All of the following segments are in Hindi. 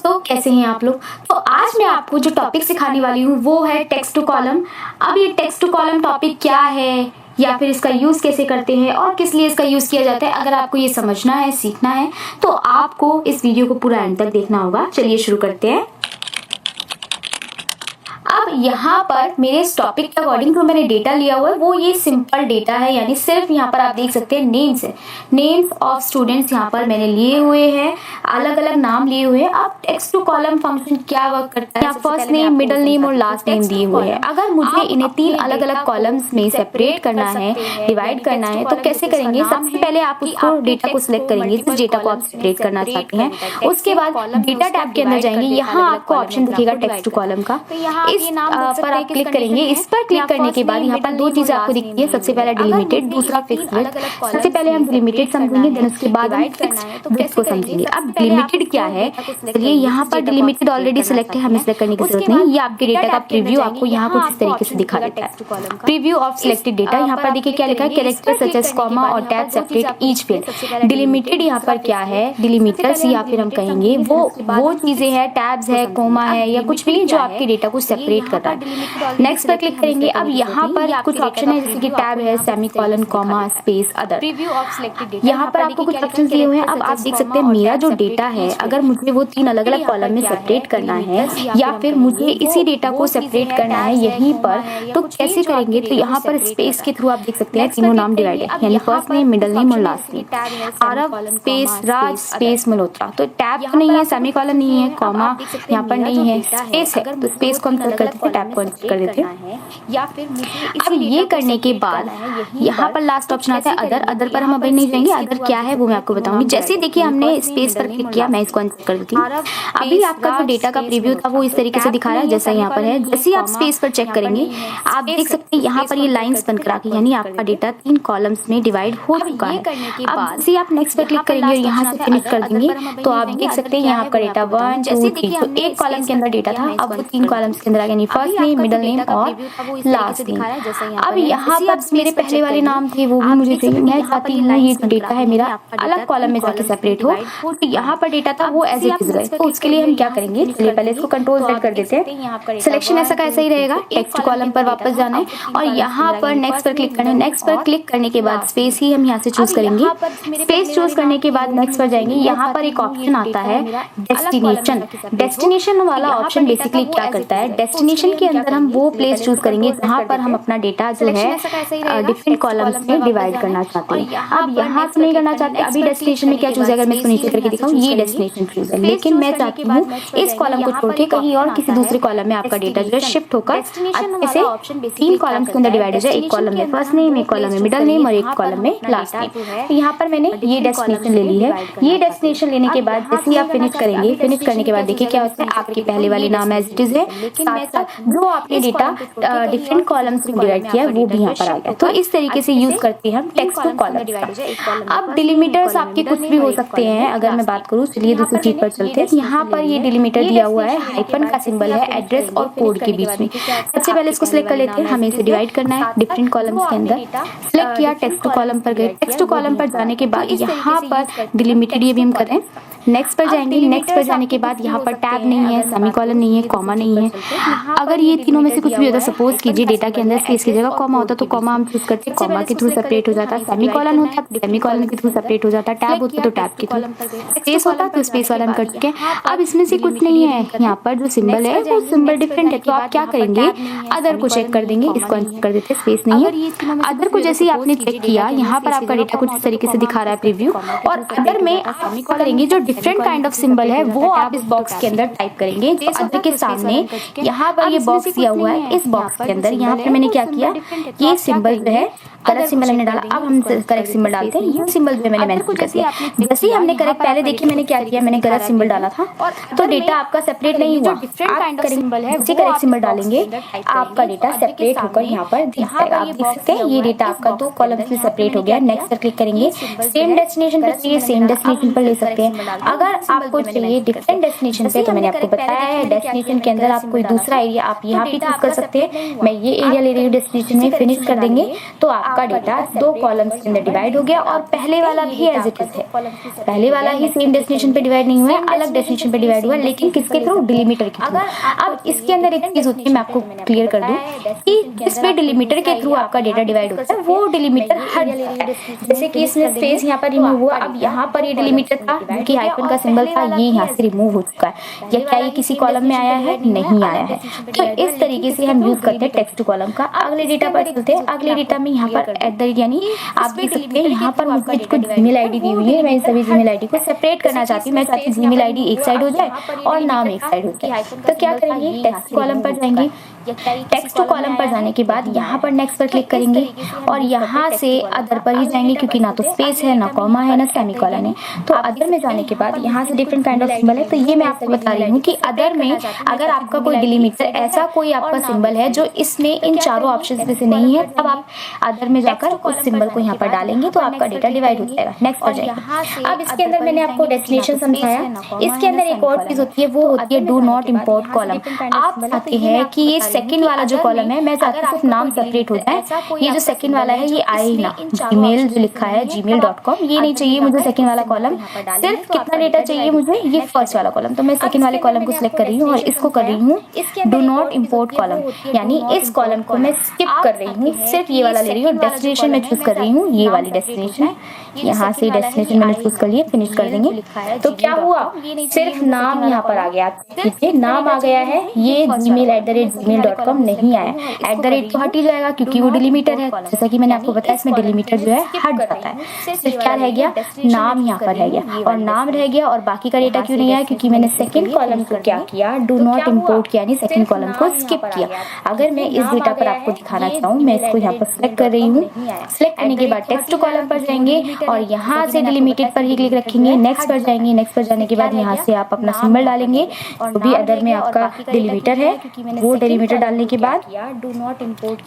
दोस्तों, कैसे हैं आप लोग। तो आज मैं आपको जो टॉपिक सिखाने वाली हूँ वो है टेक्स्ट टू कॉलम। अब ये टेक्स्ट टू कॉलम टॉपिक क्या है या फिर इसका यूज़ कैसे करते हैं और किस लिए इसका यूज़ किया जाता है, अगर आपको ये समझना है, सीखना है तो आपको इस वीडियो को पूरा एंड तक देखना होगा। चलिए शुरू करते हैं। अब यहाँ पर मेरे इस टॉपिक के अकॉर्डिंग जो मैंने डेटा लिया हुआ है वो ये सिंपल डेटा है, यानी सिर्फ यहाँ पर आप देख सकते हैं नेम्स है, नेम्स ऑफ स्टूडेंट्स यहाँ पर मैंने लिए हुए हैं, अलग अलग नाम लिए हुए हैं। अब टेक्स्ट टू कॉलम फंक्शन क्या वर्क करता है, यहाँ फर्स्ट नेम, मिडिल नेम और लास्ट नेम दिए हुए हैं। अगर मुझे इन्हें 3 अलग अलग कॉलम्स में सेपरेट करना है, डिवाइड करना है तो कैसे करेंगे। सबसे पहले आप उसको डेटा को सिलेक्ट करेंगे, जिस डेटा को आप सेपरेट करना चाहते हैं। उसके बाद डेटा टैब के अंदर जाएंगे, यहाँ आपको ऑप्शन दिखेगा टेक्स्ट टू कॉलम का, इस पर आप क्लिक करेंगे। इस पर क्लिक करने के बाद यहाँ पर 2 चीजें आपको दिखती है, सबसे पहले डिलिमिटेड, दूसरा फिक्स विड्थ। सबसे पहले हम डिलिमिटेड समझेंगे, देन उसके बाद हम फिक्स विड्थ को समझेंगे। अब डिलिमिटेड क्या है, चलिए यहाँ पर डिलिमिटेड ऑलरेडी सिलेक्ट है, हमें सिलेक्ट करने की जरूरत नहीं। ये आपके डेटा का प्रीव्यू आपको यहाँ कुछ इस तरीके से दिखा देता है। प्रीव्यू ऑफ सिलेक्टेड डेटा, यहाँ पर देखिए क्या लिखा है, कैरेक्टर सच एज कॉमा और tab separate each field. Delimited यहाँ पर क्या है, डिलिमिटर्स या फिर हम कहेंगे वो चीजें हैं, टैब्स है, कोमा है या कुछ भी जो आपके डेटा को सेपरेट कर रहा है। नेक्स्ट पर क्लिक करेंगे। अब यहाँ पर कुछ ऑप्शन है, जैसे कि टैब है, सेमीकोलन, कॉमा, स्पेस, अदर। यहाँ पर आपको कुछ ऑप्शन दिए हुए हैं। अब आप देख सकते हैं मेरा जो डेटा है, अगर मुझे वो 3 अलग अलग कॉलम में सेपरेट करना है या फिर मुझे इसी डेटा को सेपरेट करना है यहीं पर, तो कैसे करेंगे। तो यहाँ पर स्पेस के थ्रू आप देख सकते हैं तीनों नाम डिवाइड है, यानी फर्स्ट नेम, मिडिल नेम और लास्ट नेम। आरव स्पेस राज स्पेस मल्होत्रा। तो टैब नहीं है, सेमीकोलन नहीं है, कॉमा यहाँ पर नहीं है, स्पेस है, तो स्पेस को हम कर देते हैं, टैब को कर देते हैं। या फिर अब ये करने के बाद यहाँ पर लास्ट ऑप्शन आता है अदर। अदर पर हम अभी नहीं जाएंगे, अदर क्या है वो मैं आपको बताऊंगी। जैसे देखिए हमने स्पेस पर क्लिक किया, मैं इसको अनचेक कर देती हूँ। अभी आपका जो डेटा का प्रीव्यू था वो इस तरीके से दिखा रहा है जैसा यहाँ पर है। जैसे ही आप स्पेस पर चेक करेंगे आप देख सकते हैं यहाँ पर ये लाइंस बनकर आके, यानी आपका डेटा 3 कॉलम्स में डिवाइड हो चुका है। अब जैसे आप नेक्स्ट पर क्लिक करेंगे और यहाँ से फिनिश कर देंगे तो आप देख सकते हैं यहाँ आपका डेटा 1 2 3, तो एक कॉलम के अंदर डेटा था, अब वो 3 कॉलम्स के अंदर आ गया, यानी फर्स्ट नेम, मिडिल नेम और लास्ट नेम। अब यहाँ पर मेरे पहले वाले नाम थे वो भी मुझे चाहिए। मैं चाहती हूँ ये जो डेटा है मेरा अलग कॉलम में जाके सेपरेट हो, तो यहाँ पर डेटा था वो एज इट इज रहे। तो उसके लिए हम क्या करेंगे, चलिए पहले इसको कंट्रोल Z कर देते हैं। सिलेक्शन ऐसा का ऐसा ही रहेगा, टेक्स्ट कॉलम पर वापस जाना है और यहाँ पर नेक्स्ट पर क्लिक करना है। नेक्स्ट पर क्लिक करने के बाद स्पेस ही हम यहाँ से चूज करेंगे। स्पेस चूज करने के बाद नेक्स्ट पर जाएंगे। यहाँ पर एक ऑप्शन आता है डेस्टिनेशन। डेस्टिनेशन वाला ऑप्शन बेसिकली क्या करता है, डेस्टिनेशन के अंदर हम वो प्लेस चूज करेंगे जहाँ पर हम अपना डेटा जो है डिफरेंट कॉलम्स में डिवाइड करना चाहते हैं। अब यहाँ से नहीं करना चाहते, अभी डेस्टिनेशन में क्या चूज है, अगर मैं इसको नीचे करके दिखाऊं ये डेस्टिनेशन चूज है, लेकिन मैं चाहती हूँ इस कॉलम को छोड़ के कहीं और किसी दूसरे कॉलम में आपका डेटा जो है शिफ्ट होकर अच्छे से 3 कॉलम्स के अंदर डिवाइड हो जाए। एक कॉलम में फर्स्ट नेम, एक कॉलम में मिडिल नेम और एक कॉलम में लास्ट नेम। तो यहाँ पर मैंने ये डेस्टिनेशन ले ली है। ये डेस्टिनेशन लेने के बाद जैसे ही आप फिनिश करेंगे, फिनिश करने के बाद देखिए क्या होता है, आपके पहले वाले नाम एज इट इज है, जो आपने डेटा डिफरेंट कॉलम्स में डिवाइड किया वो भी यहाँ पर आ गया। तो इस तरीके से यूज करते हैं हम टेक्स्ट टू कॉलम। अब डिलिमिटर्स आपके कुछ भी हो सकते हैं, अगर मैं बात करूँ, चलिए दूसरी चीज पर चलते हैं। यहाँ पर ये डिलिमिटर दिया हुआ है, हाइफन का सिंबल है एड्रेस और कोड के बीच में। सबसे पहले इसको सिलेक्ट कर लेते हैं, हमें इसे डिवाइड करना है डिफरेंट कॉलम्स के अंदर। सिलेक्ट किया, टेक्स्ट टू कॉलम पर गए। टेक्स्ट टू कॉलम पर जाने के बाद यहाँ पर डिलिमिटेड ये भी हम करें। नेक्स्ट पर जाएंगे। नेक्स्ट पर जाने के बाद यहाँ पर टैब नहीं है, सेमीकोलन नहीं है, कॉमा नहीं है। अगर ये तीनों में से कुछ भी होता, सपोज कीजिए डेटा के अंदर स्पेस की जगह कॉमा होता तो कॉमा हम चूज करते, कॉमा के थ्रू सेपरेट हो जाता। सेमीकोलन होता तो सेमीकोलन के थ्रू सेपरेट हो जाता। टैब होता तो टैब के थ्रू, स्पेस होता तो स्पेस वाला हम कर चुके हैं। अब इसमें से कुछ नहीं है, यहाँ पर जो सिंबल है वो सिंबल डिफरेंट है, तो आप क्या करेंगे, अदर को चेक कर देंगे। इसको अनचेक कर देते, स्पेस नहीं है। अदर को जैसे ही आपने चेक किया, यहाँ पर आपका डेटा कुछ इस तरीके से दिखा रहा है प्रीव्यू, और अदर में आप करेंगे जो डिफरेंट काइंड ऑफ सिंबल है वो आप इस बॉक्स के अंदर टाइप करेंगे। जो अदर के सामने यहाँ पर ये बॉक्स दिया हुआ है, इस बॉक्स के अंदर यहाँ पर मैंने क्या किया, ये सिंबल जो है गलत सिंबल हमने डाला। अब हम करेक्ट सिंबल डालते हैं। ये सिंबल जो मैंने मेंशन कर दिया, जैसे ही हमने करेक्ट, पहले देखिए मैंने क्या किया, मैंने गलत सिंबल डाला था तो डेटा आपका सेपरेट नहीं हुआ। आप करेक्ट सिंबल डालेंगे, आपका डेटा सेपरेट होकर यहाँ पर दिख जाएगा। आप देख सकते हैं ये डेटा आपका 2 कॉलम्स में सेपरेट हो गया। नेक्स्ट पर क्लिक करेंगे। सेम डेस्टिनेशन पर चाहिए, सेम डेस्टिनेशन पर ले सकते हैं। अगर आपको चाहिए डिफरेंट डेस्टिनेशन पे, तो मैंने आपको बताया है डेस्टिनेशन के अंदर आप कोई दूसरा एरिया आप यहाँ पे चूज कर सकते हैं। मैं ये एरिया ले रही हूँ डेस्टिनेशन में, फिनिश कर देंगे तो आपका डेटा 2 कॉलम्स के अंदर डिवाइड हो गया और पहले वाला भी एज इट इज है, पहले वाला ही सेम डेस्टिनेशन पे डिवाइड नहीं हुआ है, अलग डेस्टिनेशन पे डिवाइड हुआ है, लेकिन किसके थ्रू, डिलीमीटर के थ्रू। अब इसके अंदर एक चीज होती है, मैं आपको क्लियर कर दूं कि जिस पे डिलीमीटर के थ्रू आपका डेटा डिवाइड होता है वो डिलीमीटर हट जाता है। जैसे कि इसमें स्पेस यहाँ पर रिमूव हुआ, अब यहाँ पर ये डिलीमीटर था जो कि हाइफन का सिंबल था, ये यहाँ से रिमूव हो चुका है। या क्या ये किसी कॉलम में आया है? नहीं आया है। तो इस तरीके से हम यूज करते हैं टेक्स्ट टू कॉलम का। अगले डेटा पर चलते हैं। अगले डेटा में यहाँ पर @ यानी आप देख सकते हैं यहाँ पर मुझे कुछ जीमेल आईडी दी हुई है। मैं इन सभी जीमेल आईडी को सेपरेट करना चाहती हूँ। मैं चाहती हूँ जीमेल आईडी एक साइड हो जाए और नाम एक साइड हो जाए। तो क्या करेंगे, टेक्स्ट कॉलम पर जाएंगे। टेक्स्ट कॉलम पर जाने के बाद यहाँ पर नेक्स्ट पर क्लिक करेंगे और यहाँ से अदर पर ही जाएंगे, क्योंकि ना तो स्पेस है, ना कॉमा है, ना सेमीकोलन है। तो अदर में जाने के बाद यहाँ से डिफरेंट काइंड ऑफ सिंबल है। तो ये मैं आपको बता रही हूँ कि अदर में अगर आपका कोई डिलीमीटर ऐसा कोई आपका सिंबल है जो इसमें इन चारों ऑप्शन में से नहीं है, तब आप अदर में जाकर उस सिंबल को यहाँ पर डालेंगे तो आपका डेटा डिवाइड हो जाएगा। नेक्स्ट पर जाएंगे। अब इसके अंदर मैंने आपको डेस्टिनेशन समझाया। इसके अंदर एक और चीज होती है, वो होती है डू नॉट इम्पोर्ट कॉलम। आप चाहते हैं कि ये सेकंड वाला जो कॉलम है, मैं चाहती हूँ सिर्फ नाम सेपरेट हो जाए। ये जो सेकंड वाला है ये आए ही ना, जीमेल जो लिखा है gmail.com, ये नहीं चाहिए मुझे सेकंड वाला कॉलम। सिर्फ कितना डेटा चाहिए मुझे, ये फर्स्ट वाला कॉलम। तो मैं सेकंड वाले कॉलम को सिलेक्ट कर रही हूँ और इसको कर रही हूँ डू नॉट इम्पोर्ट कॉलम, यानी इस कॉलम को मैं स्किप कर रही हूँ, सिर्फ ये वाला ले रही हूँ। डेस्टिनेशन में चूज कर रही हूँ ये वाली डेस्टिनेशन, यहाँ से डेस्टिनेशन मैंने चूज कर लिया। फिनिश कर देंगे तो क्या हुआ, सिर्फ नाम यहाँ पर आ गया। देखिए नाम आ गया है, ये gmail@gmail.com नहीं आया। @ तो हट ही जाएगा क्योंकि वो डिलीमीटर है। जैसा कि मैंने आपको बताया इसमें डिलीमीटर जो है हट जाता है। सिर्फ क्या रह गया, नाम यहाँ पर रह गया और नाम रह गया। और बाकी का डेटा क्यों नहीं आया, क्योंकि मैंने सेकंड कॉलम को क्या किया, डू नॉट इम्पोर्ट किया, यानी सेकंड कॉलम को स्किप किया। अगर मैं इस डेटा पर आपको दिखाना चाहूँ, मैं इसको यहाँ पर सिलेक्ट कर रही हूँ। सिलेक्ट करने के बाद टेक्स्ट कॉलम पर जाएंगे और यहाँ से डिलीमीटेड पर ही क्लिक रखेंगे। नेक्स्ट पर जाएंगे। नेक्स्ट पर जाने के बाद यहाँ से आप अपना सिंबल डालेंगे, जो भी अदर में आपका डिलीमीटर है वो डिलीमीटर डालने के बाद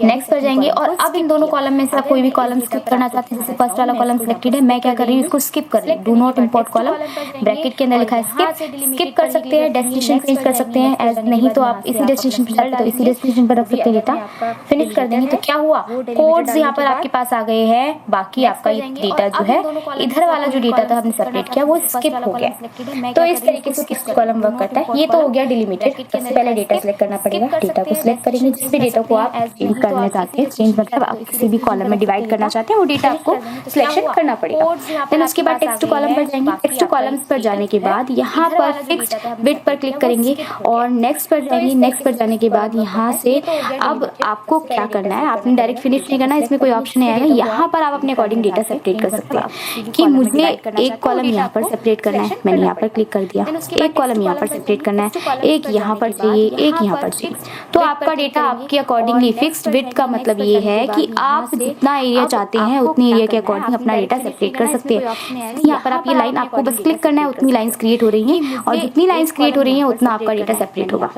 नेक्स्ट पर जाएंगे। और अब इन दोनों कॉलम में से आप कोई भी कॉलम स्किप करना चाहते हैं। जैसे फर्स्ट वाला कॉलम सिलेक्टेड है, मैं क्या कर रही हूँ, इसको स्किप कर रही हूँ। Do not import column, bracket के अंदर लिखा है स्किप कर सकते हैं, डेस्टिनेशन चेंज कर सकते हैं। एज नहीं तो आप इसी डेस्टिनेशन पर जाते तो इसी डेस्टिनेशन पर रख सकते हैं डेटा। फिनिश कर देंगे तो क्या हुआ, कोड्स यहाँ पर आपके पास आ गए हैं। बाकी आपका ये डेटा जो है, इधर वाला जो डेटा था हमने सेपरेट किया वो स्किप हो गया। तो इस तरीके से किस कॉलम वर्क करता है। ये तो हो गया डिलीमीटेड। सबसे पहले डेटा सिलेक्ट करना पड़ेगा। डेटा को सिलेक्ट करेंगे, जिस भी डेटा को आप चेंज करना चाहते हैं, चेंज मतलब आप किसी भी कॉलम में डिवाइड करना चाहते हैं, वो डेटा आपको सिलेक्शन करना पड़ेगा। देन उसके बाद टेक्स्ट कॉलम पर जाएंगे। टेक्स्ट कॉलम्स पर जाने के बाद यहाँ पर फिक्स्ड विड्थ पर क्लिक करेंगे और नेक्स्ट पर जाएंगे। नेक्स्ट पर जाने के बाद यहाँ से अब आपको क्या करना है, आपने डायरेक्ट फिनिश नहीं करना, इसमें कोई ऑप्शन नहीं आएगा। यहाँ पर आप अपने अकॉर्डिंग डेटा सेपरेट कर सकते हैं कि मुझे एक कॉलम यहाँ पर सेपरेट करना है, मैंने यहाँ पर क्लिक कर दिया। एक कॉलम यहाँ पर सेपरेट करना है, एक यहाँ पर चाहिए, एक यहाँ पर चाहिए। तो आपका डेटा आपके अकॉर्डिंगली फिक्स्ड विड्थ का मतलब ये है कि आप जितना एरिया चाहते हैं उतने एरिया के अकॉर्डिंग अपना डेटा सेपरेट कर सकते हैं। यहाँ पर आप ये लाइन आपको बस क्लिक करना है, उतनी लाइंस क्रिएट हो रही हैं और जितनी लाइंस क्रिएट हो रही हैं उतना आपका डेटा सेपरेट होगा।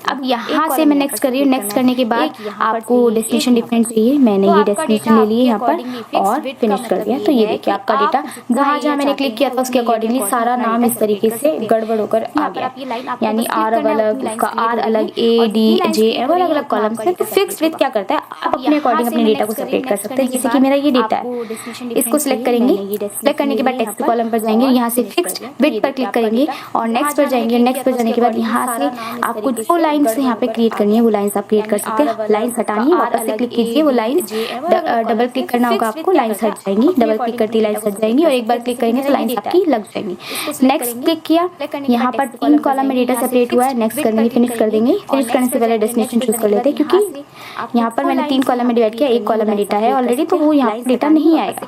अब यहाँ से मैं नेक्स्ट कर रही हूँ। नेक्स्ट करने के बाद आपको डेस्टिनेशन डिफरेंट चाहिए, मैंने ये डेस्टिनेशन ले लिए यहाँ पर और फिनिश कर दिया। तो ये देखिए आपका डेटा जहाँ जहाँ मैंने क्लिक किया था उसके अकॉर्डिंगली सारा नाम इस तरीके से गड़बड़ होकर आ गया, यानी आर अलग, उसका आर अलग, ए डी जे अलग अलग कॉलम्स है। तो फिक्स्ड विड्थ क्या करता है, आप अपने अकॉर्डिंग अपने डेटा को सेपरेट कर सकते हैं। जैसे कि मेरा ये डेटा है, इसको सिलेक्ट करेंगे। सिलेक्ट करने के बाद टेक्स्ट कॉलम पर जाएंगे, यहाँ से फिक्स्ड विड्थ पर क्लिक करेंगे और नेक्स्ट पर जाएंगे। नेक्स्ट पर जाने के बाद यहाँ से आपको जो लाइन्स यहाँ पे क्रिएट करनी है वो लाइन्स आप क्रिएट कर सकते हैं। लाइन्स हटानी है, वापस से क्लिक कीजिए, वो लाइन्स डबल क्लिक करना होगा आपको, लाइन्स हट जाएंगी। डबल क्लिक करती लाइन्स हट जाएंगी और एक बार क्लिक करेंगे तो लाइन्स आपकी लग जाएंगी। नेक्स्ट क्लिक किया, यहाँ पर 3 कॉलम में डेटा सेपरेट हुआ है। नेक्स्ट करेंगे, फिनिश कर देंगे। फिनिश करने से पहले डेस्टिनेशन चूज कर लेते हैं, क्योंकि यहाँ पर मैंने 3 कॉलम में डिवाइड किया, एक कॉलम में डेटा है ऑलरेडी, तो वो यहाँ डेटा नहीं आएगा।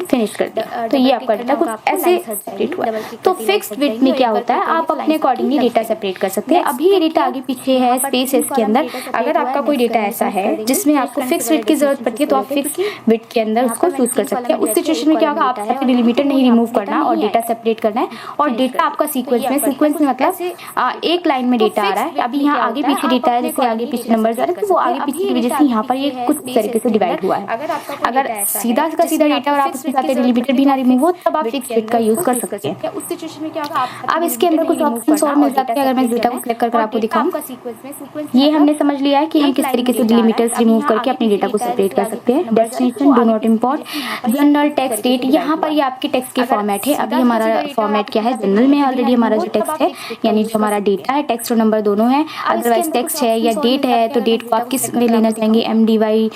फिनिश कर दिया तो ये आपका डेटा कुछ ऐसे सेपरेट हुआ। तो फिक्स्ड विड्थ में क्या होता है, आप अपने अकॉर्डिंगली डेटा सेपरेट कर सकते हैं। अभी ये डेटा आगे पीछे है, स्पेस है इसके अंदर। अगर आपका कोई डेटा ऐसा है जिसमें आपको फिक्स विड्थ की जरूरत पड़ती है तो आप फिक्स विड्थ के अंदर उसको चूज कर सकते हैं। उस सिचुएशन में क्या होगा, आप आपको डिलीमीटर नहीं रिमूव करना और डेटा सेपरेट करना है। और डेटा आपका सीक्वेंस में, सीक्वेंस में मतलब एक लाइन में डेटा आ रहा है, अभी यहाँ आगे पीछे डेटा बताया जैसे आगे पीछे नंबर जा रहे हैं, तो वो आगे पीछे की वजह से यहाँ पर ये कुछ तरीके से डिवाइड हुआ है। अगर सीधा का सीधा डेटा और आप उसमें चाहते हैं डिलीमिटर भी ना रिमूव हो, तब आप फिक्स डेट का यूज कर सकते हैं। उस सिचुएशन में क्या होगा, अब इसके अंदर कुछ ऑप्शंस और मिल जाते हैं। अगर मैं इस डेटा को सिलेक्ट कर आपको दिखाऊं, ये हमने समझ लिया है कि हम किस तरीके से डिलीमिटर्स रिमूव करके अपने डेटा को सेपरेट कर सकते हैं। Destination, do not import, general, text, date, यहाँ पर ये आपके टेक्स्ट के फॉर्मेट है। अभी हमारा फॉर्मेट क्या है, जनरल में ऑलरेडी हमारा जो टेक्स्ट है, यानी जो हमारा डेटा है, टेक्स्ट और नंबर दोनों है। अदरवाइज टेक्स्ट है या डेट है, तो डेट को आप किस में लेना चाहेंगे, MDY,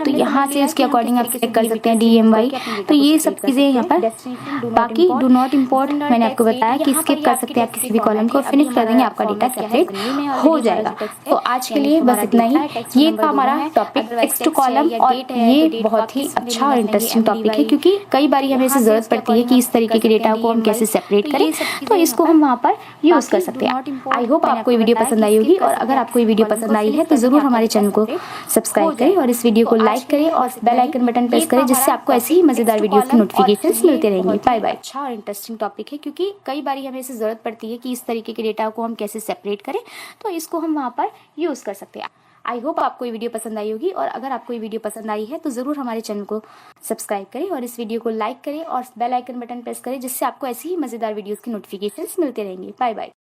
तो यहाँ से उसके अकॉर्डिंग आप सिलेक्ट कर सकते हैं DMY। तो ये सब चीजें यहाँ पर। बाकी डू नॉट इंपोर्ट मैंने आपको बताया कि स्किप कर सकते हैं आप किसी भी कॉलम को, फिनिश कर देंगे, आपका डेटा सेपरेट हो जाएगा। तो आज के लिए बस इतना ही। ये था हमारा टॉपिक टेक्स्ट टू कॉलम, और ये बहुत ही अच्छा और इंटरेस्टिंग टॉपिक है, क्योंकि कई बार हमें इसे जरूरत पड़ती है कि इस तरीके के डेटा को हम कैसे सेपरेट करें, तो इसको हम वहाँ पर यूज कर सकते हैं। आई होप आपको ये वीडियो पसंद आई होगी, और अगर आपको ये वीडियो पसंद आई है तो जरूर हमारे चैनल को सब्सक्राइब करें और इस वीडियो को लाइक करें और बेल आइकन बटन प्रेस करें, जिससे आपको ऐसी ही मजेदार वीडियो की नोटिफिकेशंस मिलते रहेंगी। Bye bye. अच्छा और इंटरेस्टिंग टॉपिक है, क्योंकि कई बार हमें इसे जरूरत पड़ती है कि इस तरीके के डेटा को हम कैसे सेपरेट करें, तो इसको हम वहाँ पर यूज कर सकते हैं। आई होप आपको ये वीडियो पसंद आई होगी, और अगर आपको ये वीडियो पसंद आई है तो जरूर हमारे चैनल को सब्सक्राइब करें और इस वीडियो को लाइक करें और बेल आइकन बटन प्रेस करें, जिससे आपको ऐसी ही मजेदार वीडियोस की नोटिफिकेशंस मिलते रहेंगे। Bye bye.